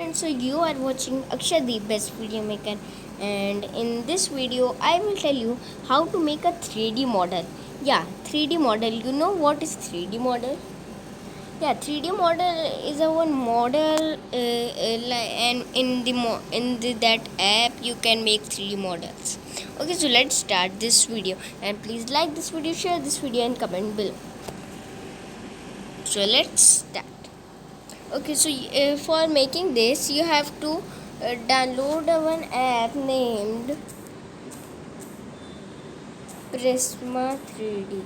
And so you are watching Akshadeep Best Video Maker, and in this video I will tell you how to make a 3D model. Yeah, 3D model. You know what is 3D model? Yeah, 3D model is a one model, and in that app you can make 3D models. Okay, so let's start this video, and please like this video, share this video, and comment below. So let's start. Okay, so for making this you have to download one app named Prisma 3D.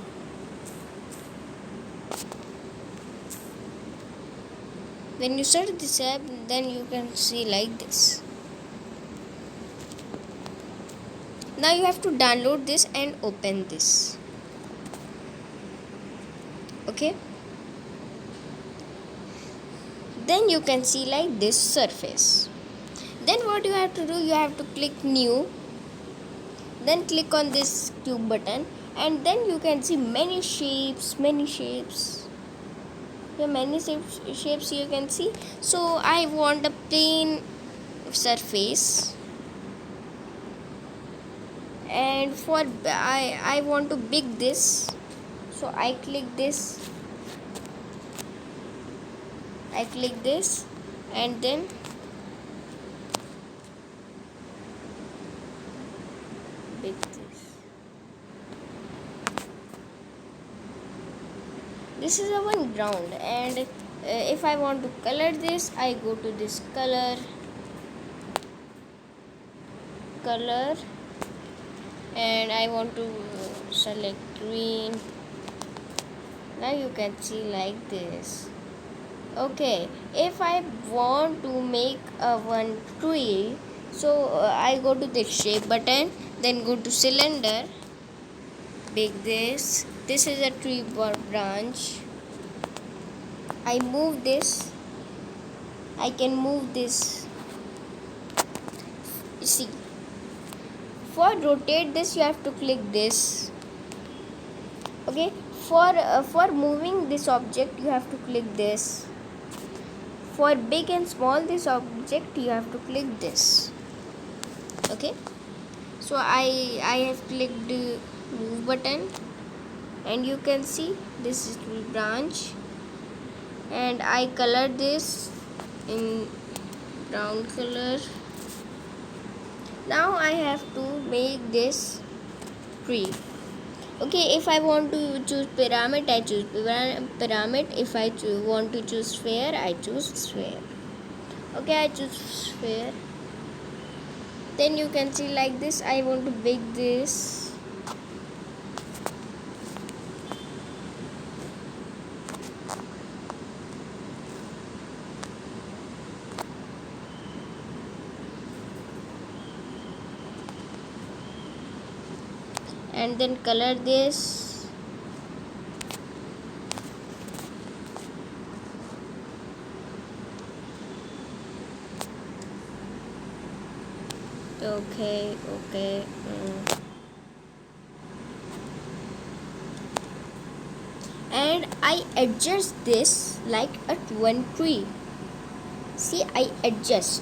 When you search this app, then you can see like this. Now you have to download this and open this. Okay, then you can see like this surface. Then what you have to do, you have to click new, then click on this cube button, and then you can see many shapes. Yeah, many shapes you can see. So I want a plain surface, and for I want to big this, so I click this and then big this is a one ground. And if I want to color this, I go to this color, and I want to select green. Now you can see like this. Okay, if I want to make a one tree, so I go to the shape button, then go to cylinder, big this is a tree branch. I move this, I can move this. See, for rotate this you have to click this. Okay, for moving this object you have to click this. For big and small this object you have to click this. Okay, so I have clicked the move button, and you can see this is the branch, and I color this in brown color. Now I have to make this tree. Okay, if I want to choose pyramid, I choose pyramid. If I want to choose sphere, I choose sphere. Okay, I choose sphere. Then you can see like this. I want to big this. And then color this. Okay. And I adjust this like a one tree. See, I adjust.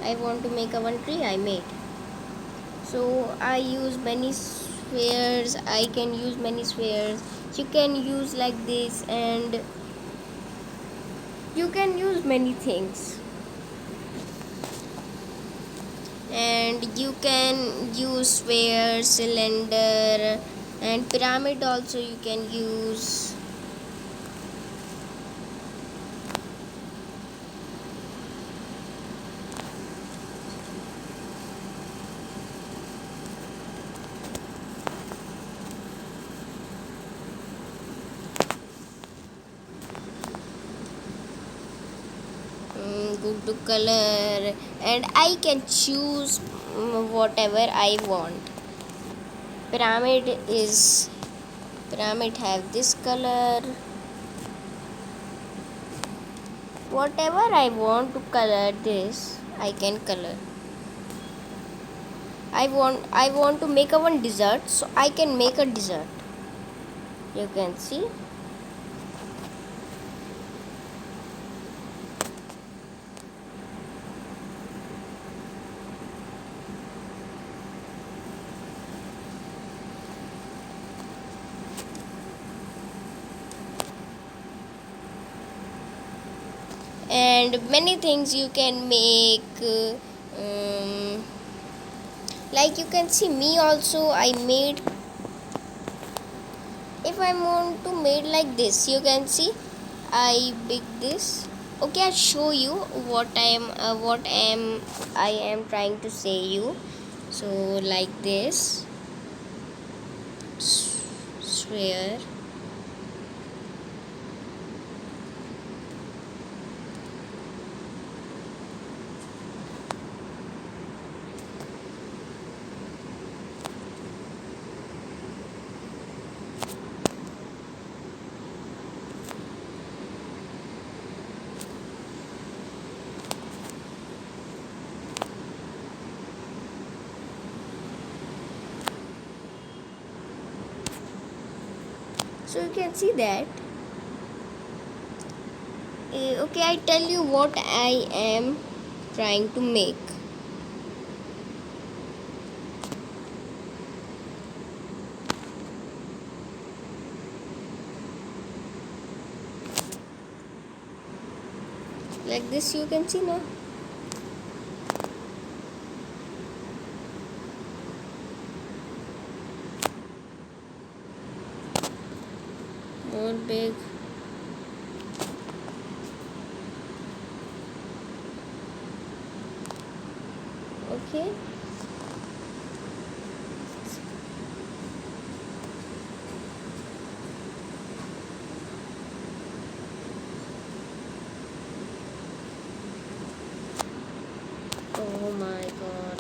I want to make a one tree, I made. So I use many spheres. I can use many spheres. You can use like this, and you can use many things. And you can use sphere, cylinder, and pyramid also you can use. Go to color, and I can choose whatever I want. Pyramid have this color. Whatever I want to color this, I can color. I want to make a one dessert, so I can make a dessert. You can see. And many things you can make, like you can see me also I made. If I want to make like this, you can see I big this. Okay, I'll show you what I am trying to say you. So like this sphere. So you can see that. Okay, I tell you what I am trying to make. Like this, you can see now. More big. Okay. Oh my god.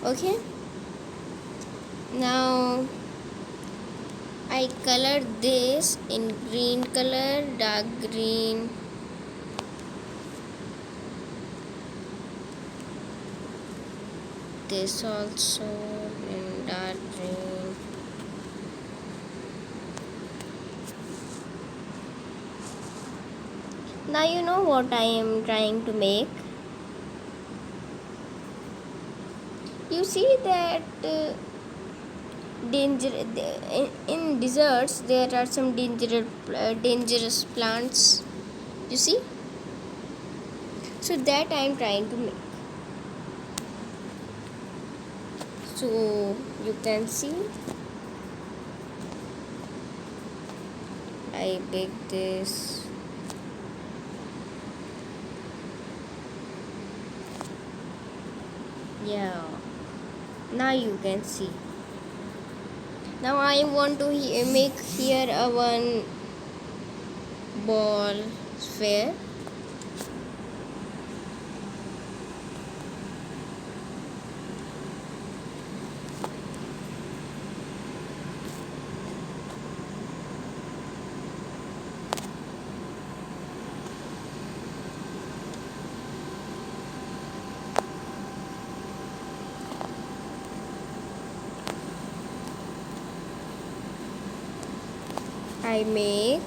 Okay. Now I colored this in green color, dark green. This also in dark green. Now you know what I am trying to make. You see that in deserts there are some dangerous plants. You see? So that I am trying to make. So you can see I baked this. Yeah, now you can see. Now I want to make here a one ball sphere. I make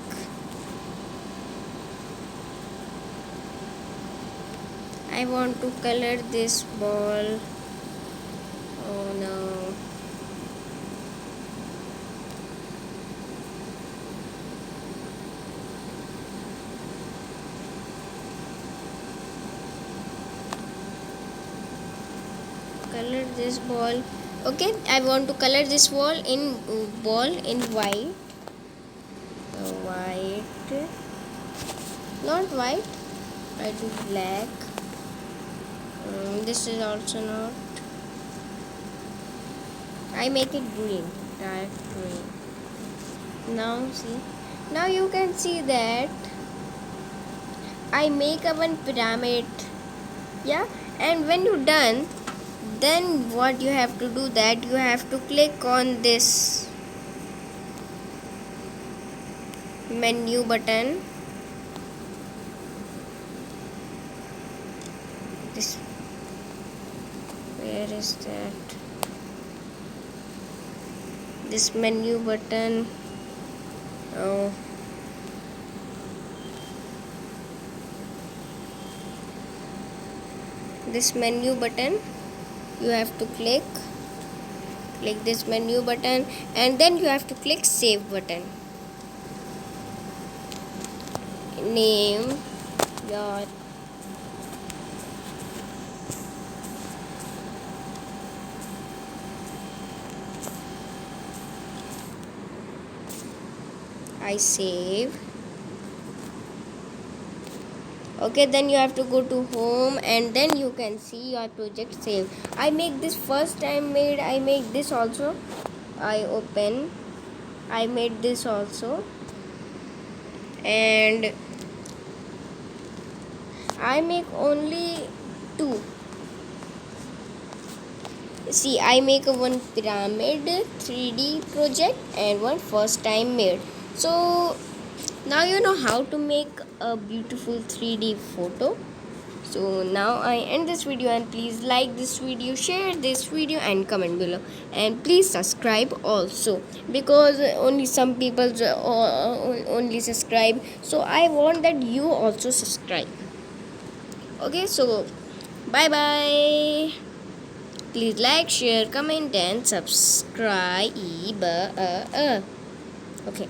I want to color this ball. Oh no. Color this ball. Okay, I want to color this ball in white. White. Not white. I do black. This is also not. I make it green, dark green. Now see. Now you can see that I make a one pyramid. Yeah, and when you done, then what you have to do, that you have to click on this menu button. This, where is that, this menu button? Oh, this menu button you have to click this menu button, and then you have to click save button. Name your I save. Okay, then you have to go to home, and then you can see your project saved. I make this first time made. I make this also. I open. I made this also, and I make only 2. See, I make one pyramid 3D project and one first time made. So now you know how to make a beautiful 3D photo. So now I end this video, and please like this video, share this video, and comment below, and please subscribe also, because only some people only subscribe, so I want that you also subscribe. Okay, so bye bye. Please like, share, comment, and subscribe. Okay.